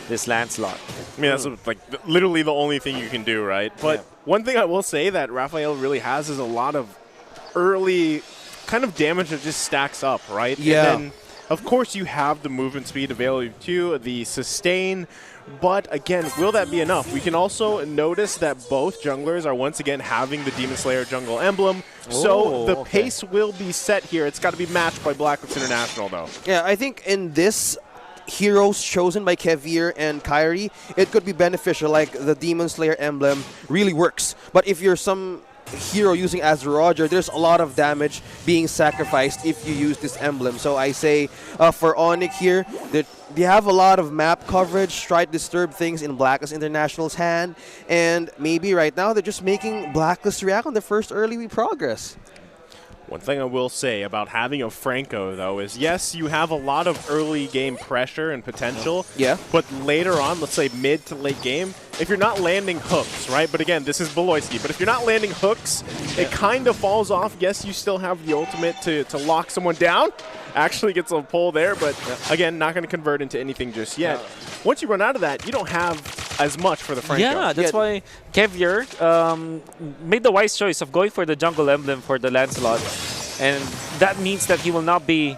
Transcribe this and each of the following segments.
this Lancelot. I mean, that's like literally the only thing you can do, right? But one thing I will say that Raphael really has is a lot of early kind of damage that just stacks up, right? Yeah. And then, of course, you have the movement speed available to you, the sustain. But again, will that be enough? We can also notice that both junglers are once again having the Demon Slayer jungle emblem. So the pace will be set here. It's got to be matched by Blacklist International, though. Yeah, I think in this heroes chosen by Kevir and Kairi, it could be beneficial. Like the Demon Slayer emblem really works. But if you're some hero using as Roger, there's a lot of damage being sacrificed if you use this emblem. So I say for Onic here, that they have a lot of map coverage, try to disturb things in Blacklist International's hand, and maybe right now they're just making Blacklist react on the first early progress. One thing I will say about having a Franco, though, is yes, you have a lot of early game pressure and potential. Yeah. But later on, let's say mid to late game, if you're not landing hooks, right? But again, this is Beloyski. But if you're not landing hooks, it kind of falls off. Yes, you still have the ultimate to lock someone down. Actually gets a pull there, but again, not going to convert into anything just yet. Once you run out of that, you don't have as much for the Franco. Yeah, that's why Kevir made the wise choice of going for the jungle emblem for the Lancelot, and that means that he will not be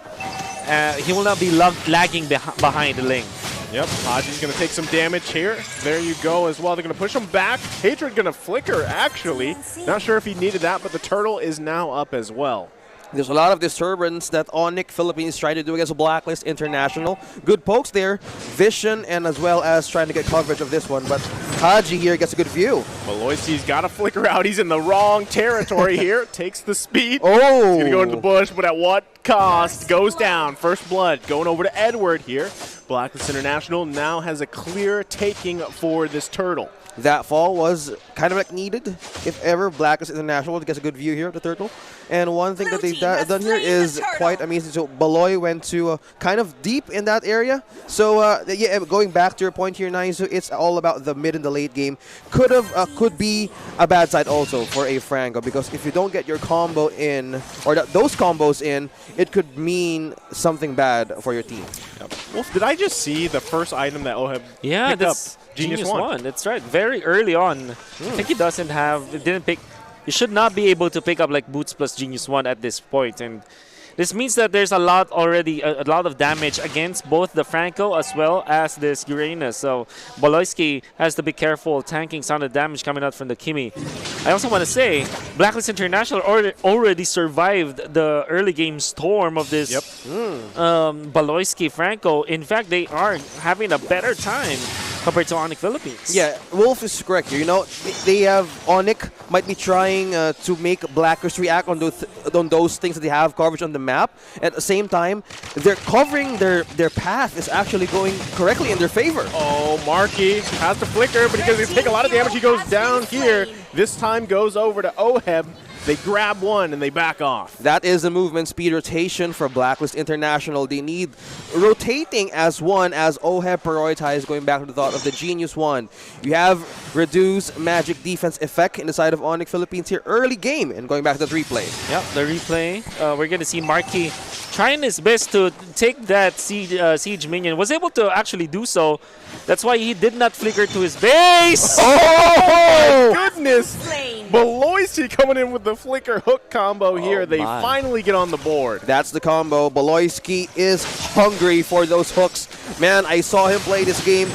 lagging behind the Ling. Yep, Haji's going to take some damage here. There you go as well. They're going to push him back. Hatred going to flicker, actually. Not sure if he needed that, but the turtle is now up as well. There's a lot of disturbance that Onic Philippines tried to do against Blacklist International. Good pokes there, vision, and as well as trying to get coverage of this one. But Haji here gets a good view. Maloisi's got to flicker out. He's in the wrong territory here. Takes the speed. Oh! He's going to go into the bush, but at what cost? Goes down. First blood going over to Edward here. Blacklist International now has a clear taking for this turtle. That fall was kind of like needed if ever Blacklist International gets a good view here of the turtle. And one thing that they've done here is quite amazing. So Baloy went to kind of deep in that area. So yeah, going back to your point here, Naizu, it's all about the mid and the late game. Could be a bad side also for a Franco, because if you don't get your combo in, or those combos in, it could mean something bad for your team. Yep. Wolf, did I just see the first item that Oheb picked up? Genius one. That's right. Very early on. I think he didn't pick. You should not be able to pick up like Boots plus Genius 1 at this point. And this means that there's a lot of damage against both the Franco as well as this Uranus. So Baloyski has to be careful tanking some of the damage coming out from the Kimmy. I also want to say Blacklist International already survived the early game storm of this Baloyski Franco. In fact, they are having a better time compared to Onic Philippines. Yeah, Wolf is correct here. You know, they have Onic might be trying to make Blacklist react on those things that they have coverage on the map. At the same time, they're covering their path is actually going correctly in their favor. Oh, Marky has to flicker, but because he take a lot of damage, he goes down here. This time goes over to Oheb. They grab one and they back off. That is the movement speed rotation for Blacklist International. They need rotating as one, as Oheb prioritized, going back to the thought of the Genius one. You have reduced magic defense effect in the side of Onic Philippines here early game, and going back to the replay. Yep, the replay. We're going to see Marky trying his best to take that siege minion. Was able to actually do so. That's why he did not flicker to his base. Oh, my goodness. Beloyski coming in with the flicker hook combo here. They finally get on the board. That's the combo. Beloyski is hungry for those hooks. Man, I saw him play this game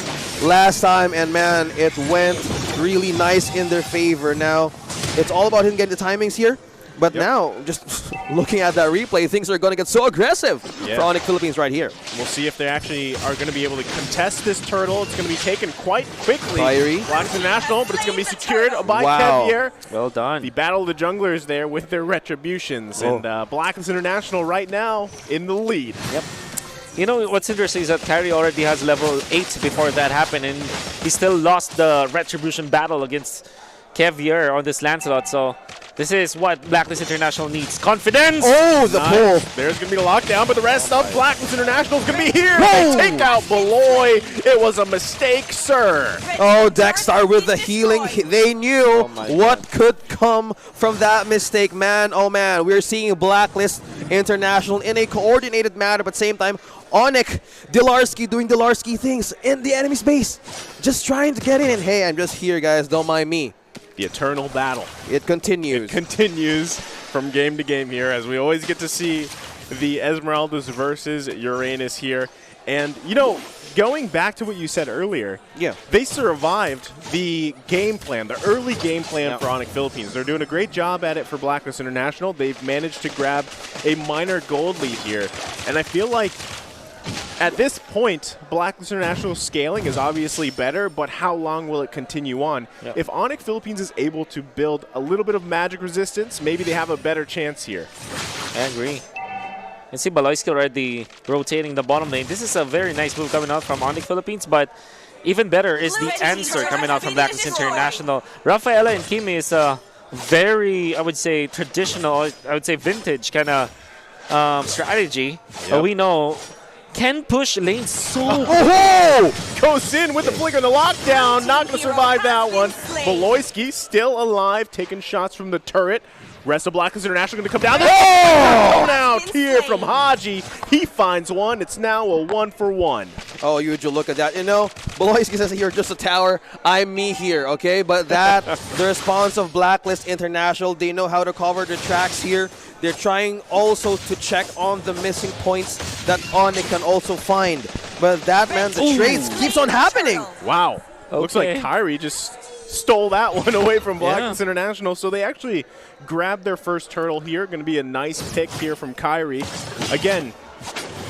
last time, and man, it went really nice in their favor. Now, it's all about him getting the timings here. But now, just looking at that replay, things are going to get so aggressive for Onic Philippines right here. We'll see if they actually are going to be able to contest this turtle. It's going to be taken quite quickly. Kairi. Blacklist International, but it's going to be secured by Kevir. Well done. The battle of the junglers there with their retributions. And Blacklist International right now in the lead. Yep. You know, what's interesting is that Kairi already has level 8 before that happened, and he still lost the retribution battle against Kevir on this Lancelot. So this is what Blacklist International needs. Confidence! Oh, the pull. There's going to be a lockdown, but the rest of Blacklist International is going to be here. They take out Beloy. It was a mistake, sir. Oh, Dexstar with the healing. They knew what could come from that mistake, man. Oh, man. We're seeing Blacklist International in a coordinated manner, but same time, Onic, Dilarski doing Dilarski things in the enemy's base. Just trying to get in. And hey, I'm just here, guys. Don't mind me. The eternal battle. It continues. It continues from game to game here, as we always get to see the Esmeraldas versus Uranus here. And, you know, going back to what you said earlier, they survived the game plan, the early game plan for Onic Philippines. They're doing a great job at it for Blacklist International. They've managed to grab a minor gold lead here. And I feel like at this point, Blacklist International scaling is obviously better, but how long will it continue on? If Onic Philippines is able to build a little bit of magic resistance, maybe they have a better chance here. I agree. And see Baloyski already rotating the bottom lane. This is a very nice move coming out from Onic Philippines, but even better is the answer coming out from Blacklist International. Rafaela and Kimmy is a very, I would say, traditional, I would say vintage kind of strategy. We know can push lane so goes in with the flicker and the lockdown. Not going to survive that one. Baloyski still alive, taking shots from the turret. Rest of Blacklist International going to come down. Thrown out here from Haji. He finds one. It's now a 1-for-1. Oh, you would look at that. You know, Baloyski says here, just a tower. I'm me here, okay? But that, the response of Blacklist International, they know how to cover the tracks here. They're trying also to check on the missing points that Onic can also find. But that, man, the trades keeps on happening. Wow. Looks like Kairi just stole that one away from Blacklist International. So they actually grabbed their first turtle here. Going to be a nice pick here from Kairi. Again,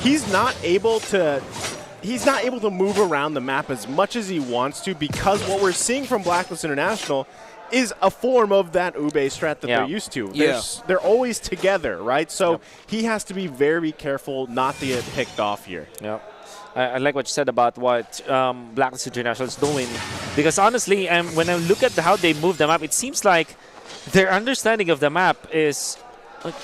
he's not able to move around the map as much as he wants to, because what we're seeing from Blacklist International is a form of that Ube strat that they're used to. They're always together, right? So he has to be very careful not to get picked off here. I like what you said about what Blacklist International is doing, because honestly, when I look at how they move the map, it seems like their understanding of the map is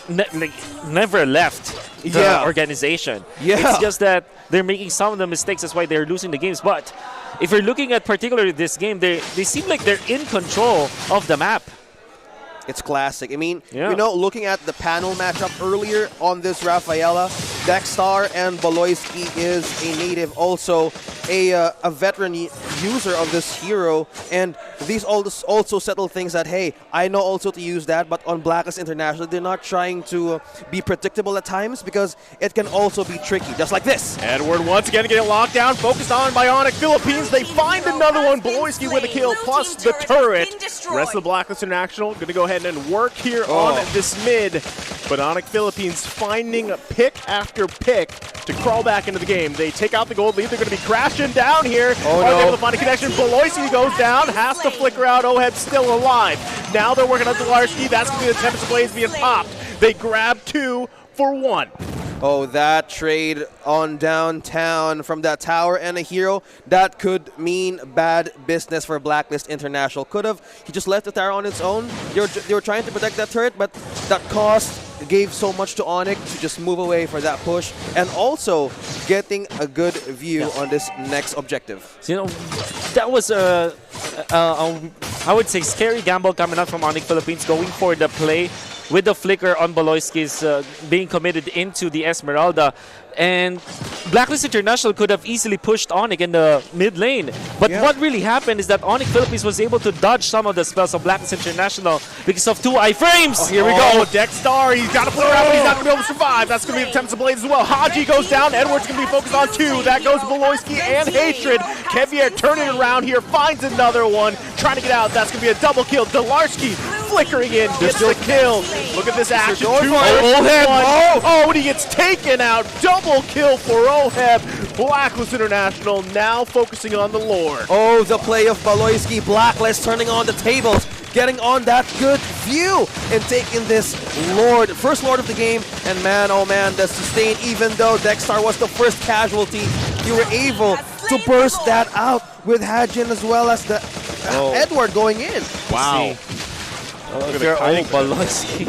never left the organization. It's just that they're making some of the mistakes. That's why they're losing the games. But if you're looking at particularly this game, they seem like they're in control of the map. It's classic. I mean, you know, looking at the panel matchup earlier on this Rafaela, Dexstar and Baloyski is a native, also a veteran user of this hero, and these also settle things that, hey, I know also to use that, but on Blacklist International, they're not trying to be predictable at times, because it can also be tricky, just like this. Edward once again getting locked down, focused on by Onic Philippines. They find another one, Baloyski with a kill, plus the turret. Rest of the Blacklist International going to go ahead and work here on this mid, but Onic Philippines finding pick after pick to crawl back into the game. They take out the gold lead. They're going to be crashing down here. Are they able to find a connection? Baloyski goes down, has to flicker out. Oheb still alive. Now they're working on Dilarski. That's going to be the Tempest Blaze being popped. They grab 2 for 1. Oh, that trade on downtown from that tower and a hero, that could mean bad business for Blacklist International. He just left the tower on its own. They were trying to protect that turret, but that cost gave so much to Onic to just move away for that push, and also getting a good view on this next objective. So, you know, that was I would say scary gamble coming out from Onic Philippines, going for the play with the flicker on Baloyski's being committed into the Esmeralda. And Blacklist International could have easily pushed Onic in the mid lane. But what really happened is that Onic Philippines was able to dodge some of the spells of Blacklist International because of 2 iframes. Oh, here we go. Dexstar, he's got to play around, but he's not going to be able to survive. That's going to be the Tempest Blaze as well. Haji goes down. Edward's going to be focused on 2. That goes Baloyski and Hatred. Kevier turning it around here, finds another one. Trying to get out. That's going to be a double kill. Dilarski flickering in, gets the kill. Look at this action. 2 Oheb. Oh, and he gets taken out. Double kill for Oheb. Blacklist International now focusing on the Lord. Oh, the play of Baloyski. Blacklist turning on the tables, getting on that good view and taking this Lord, first Lord of the game. And man, oh man, the sustain, even though Dexstar was the first casualty, you were able to burst that out with Hajin as well as the Edward going in. Wow. Baloyski.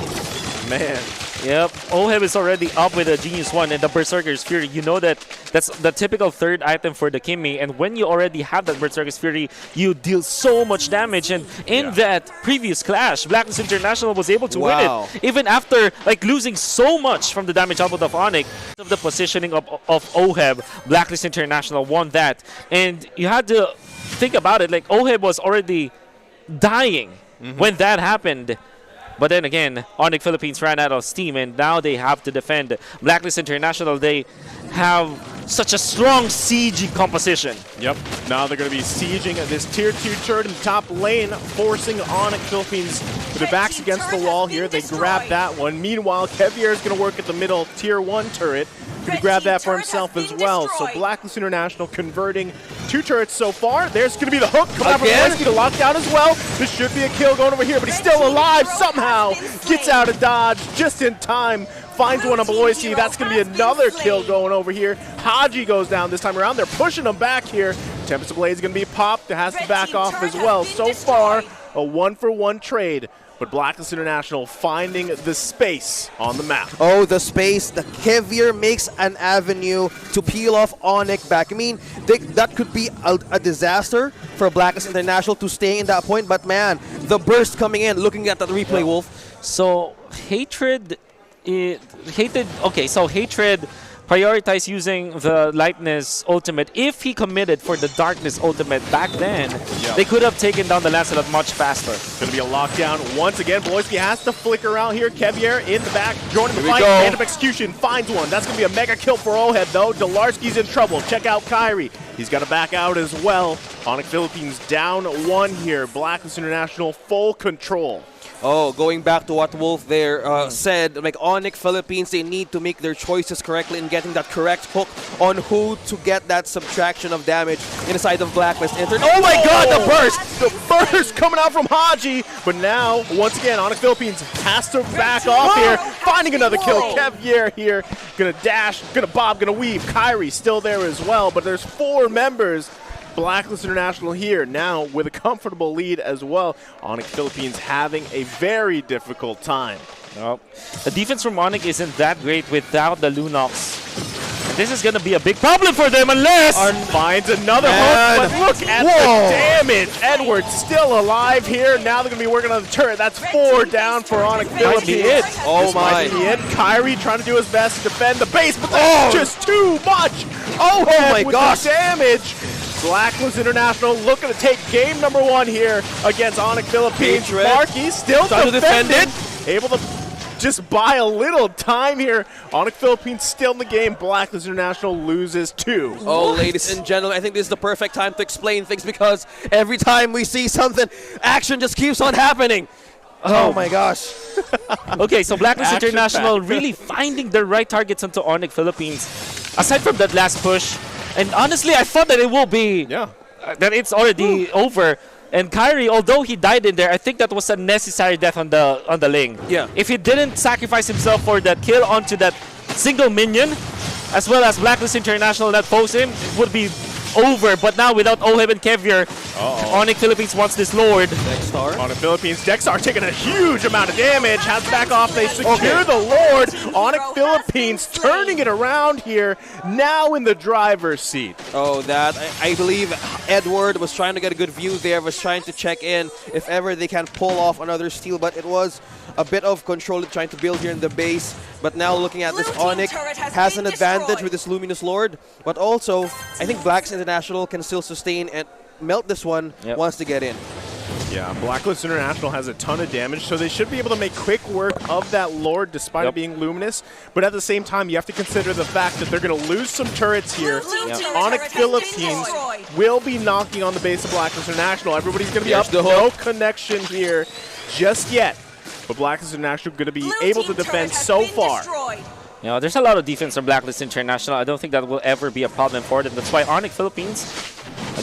Man. Yep, Oheb is already up with a Genius 1 and the Berserker's Fury. You know that that's the typical third item for the Kimmy, and when you already have that Berserker's Fury, you deal so much damage. And in that previous clash, Blacklist International was able to win it, even after like losing so much from the damage output of Onic. Of the positioning of Oheb, Blacklist International won that, and you had to think about it. Like Oheb was already dying when that happened. But then again, Onic Philippines ran out of steam, and now they have to defend. Blacklist International, they have such a strong siege composition. Yep. Now they're going to be sieging this Tier 2 turret in the top lane, forcing Onic Philippines with their backs against the wall here. They grab that one. Meanwhile, Kevier is going to work at the middle Tier 1 turret. He grab that for himself as well. So Blacklist International converting 2 turrets so far. There's going to be the hook. Come out from Whiskey to lock down as well. This should be a kill going over here, but he's still alive somehow. Gets out of dodge just in time. Finds one on Beloisi. That's going to be another kill going over here. Haji goes down this time around. They're pushing him back here. Tempest Blade is going to be popped. It has to back off as well. So far, a 1-for-1 trade. But Blacklist International finding the space on the map. Oh, the space. The Kevier makes an avenue to peel off Onic back. I mean, that could be a disaster for Blacklist International to stay in that point. But man, the burst coming in, looking at that replay, Wolf. So Hatred, so Hatred prioritized using the Lightness ultimate. If he committed for the Darkness ultimate back then, they could have taken down the Lancelot much faster. Going to be a lockdown once again. Beloisi has to flicker out here. Kevier in the back, joining the fight. Hand of Execution finds one. That's going to be a mega kill for Oheb, though. Delarski's in trouble. Check out Kairi. He's got to back out as well. Onic Philippines down 1 here. Blacklist International full control. Oh, going back to what Wolf there said, like Onic Philippines, they need to make their choices correctly in getting that correct hook on who to get that subtraction of damage inside of Blacklist. Oh my God, the burst! The burst coming out from Haji, but now, once again, Onic Philippines has to back off here, finding another kill. Kevier here, gonna dash, gonna bob, gonna weave. Kairi still there as well, but there's 4 members. Blacklist International here now with a comfortable lead as well. Onic Philippines having a very difficult time. The defense from Onic isn't that great without the Lunox. And this is going to be a big problem for them unless... Finds another hook, but look at the damage. Edward's still alive here. Now they're going to be working on the turret. That's 4 down for Onic Philippines. Oh my. Might be it. Kairi trying to do his best to defend the base, but that's just too much. Oh my gosh. The damage. Blacklist International looking to take game number 1 here against Onic Philippines. Marky still defending. Able to just buy a little time here. Onic Philippines still in the game. Blacklist International loses 2. Oh, ladies and gentlemen, I think this is the perfect time to explain things because every time we see something, action just keeps on happening. Oh my gosh. Okay, so Blacklist International really finding the right targets onto Onic Philippines. Aside from that last push, and honestly, I thought that it will be, that it's already over. And Kairi, although he died in there, I think that was a necessary death on the Ling. Yeah. If he didn't sacrifice himself for that kill onto that single minion, as well as Blacklist International that pose him, it would be over. But now without Oheb and Kevier, Onic Philippines wants this Lord. Dexstar. Onic Philippines, Dexstar taking a huge amount of damage. Has to back off. They secure the Lord. Onic Philippines turning it around here. Now in the driver's seat. Oh, that. I believe Edward was trying to get a good view there, was trying to check in if ever they can pull off another steal, but it was a bit of control trying to build here in the base. But now looking at this, Onic has an advantage with this Luminous Lord. But also, I think Blacks International can still sustain and melt this one once they get in. Yeah, Blacklist International has a ton of damage, so they should be able to make quick work of that Lord despite it being luminous. But at the same time, you have to consider the fact that they're going to lose some turrets here. Onic Philippines will be knocking on the base of Blacklist International. Everybody's going to be up. No connection here just yet. But Blacklist International going to be able to defend so far. You know, there's a lot of defense from Blacklist International. I don't think that will ever be a problem for them. That's why Onic Philippines,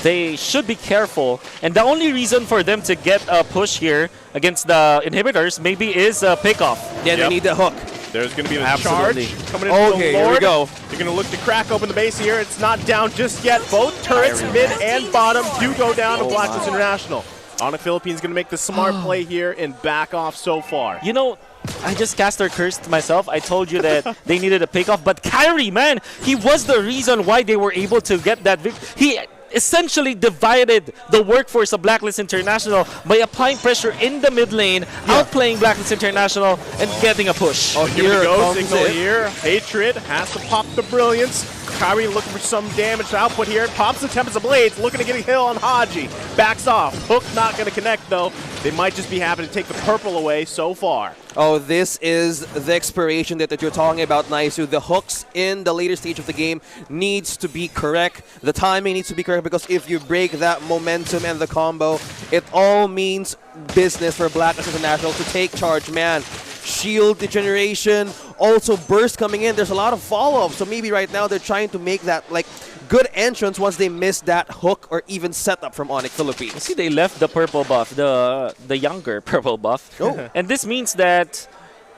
they should be careful. And the only reason for them to get a push here against the inhibitors maybe is a pickoff. Yeah, they need the hook. There's going to be a charge coming in from the Lord. Here we go. They're going to look to crack open the base here. It's not down just yet. Both turrets, mid and bottom, do go down to Blacklist International. Onic Philippines going to make the smart play here and back off so far. You know, I just caster cursed myself. I told you that they needed a pick-off, but Kairi, man, he was the reason why they were able to get that victory. He essentially divided the workforce of Blacklist International by applying pressure in the mid lane, outplaying Blacklist International, and getting a push. Oh, here we go. Signal here. Hatred has to pop the Brilliance. Kairi looking for some damage to output here. Pops the Tempest of Blades, looking to get a hill on Haji. Backs off. Hook not going to connect, though. They might just be happy to take the purple away so far. Oh, this is the expiration that you're talking about, Naisu. The hooks in the later stage of the game needs to be correct. The timing needs to be correct, because if you break that momentum and the combo, it all means business for Blacklist International to take charge, man. Shield degeneration, also burst coming in. There's a lot of follow-up, so maybe right now they're trying to make that like good entrance once they miss that hook or even setup from Onic Philippines. See, they left the purple buff, the younger purple buff. Oh. And this means that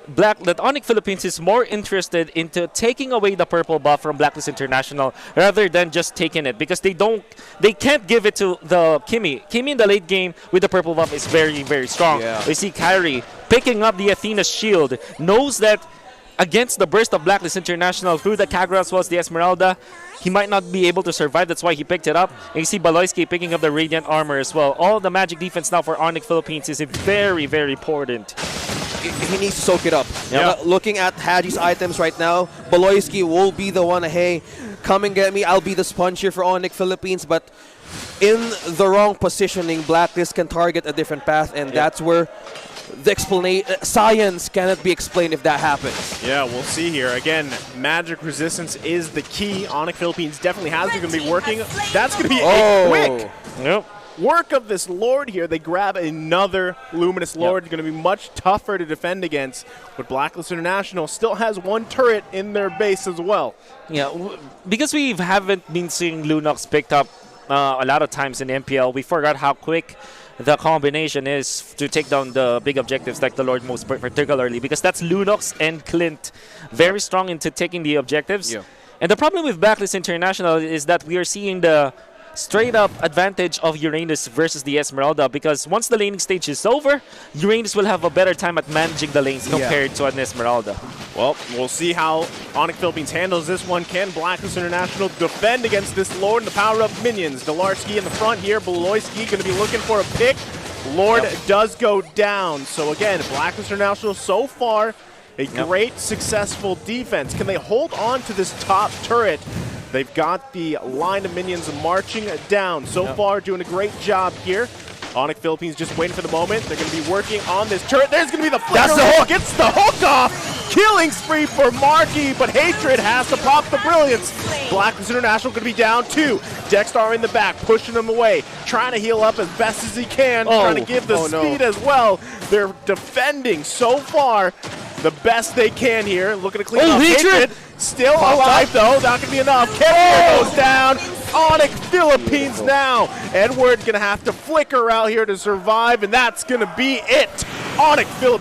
Onic Philippines is more interested into taking away the purple buff from Blacklist International rather than just taking it, because they can't give it to the Kimmy. Kimmy in the late game with the purple buff is very, very strong. Yeah. We see Kairi picking up the Athena's shield, knows that against the burst of Blacklist International through the Kagura as well as the Esmeralda, he might not be able to survive. That's why he picked it up. And you see Baloyski picking up the Radiant Armor as well. All the magic defense now for Onic Philippines is very, very important. He needs to soak it up. Yeah. Looking at Haji's items right now, Baloyski will be the one, hey, come and get me. I'll be the sponge here for Onic Philippines. But in the wrong positioning, Blacklist can target a different path, and that's where the science cannot be explained if that happens. Yeah, we'll see here. Again, magic resistance is the key. Onic Philippines definitely has going to be working. That's going to be a quick work of this Lord here. They grab another Luminous Lord. It's going to be much tougher to defend against. But Blacklist International still has one turret in their base as well. Yeah, because we haven't been seeing Lunox picked up a lot of times in MPL, we forgot how quick the combination is to take down the big objectives like the Lord most particularly, because that's Lunox and Clint very strong into taking the objectives. Yeah. And the problem with Blacklist International is that we are seeing the straight up advantage of Uranus versus the Esmeralda, because once the laning stage is over, Uranus will have a better time at managing the lanes compared to an Esmeralda. Well, we'll see how Onic Philippines handles this one. Can Blacklist International defend against this Lord and the power-up minions? Delarski in the front here. Beloyski going to be looking for a pick. Lord does go down. So again, Blacklist International so far, a great successful defense. Can they hold on to this top turret? They've got the line of minions marching down. So far, doing a great job here. Onic Philippines just waiting for the moment. They're going to be working on this turret. There's going to be the flicker. That's the hook. Gets the hook off. Killing spree for Marky, but Hatred has to pop the Brilliance. Blacklist International going to be down two. Dexter in the back, pushing him away, trying to heal up as best as he can, trying to give the speed as well. They're defending so far the best they can here. Looking to clean up. Hatred still alive though. Not going to be enough. Kevin goes down. Onic Philippines now. Edward going to have to flicker out here to survive, and that's going to be it. Onic Philippines.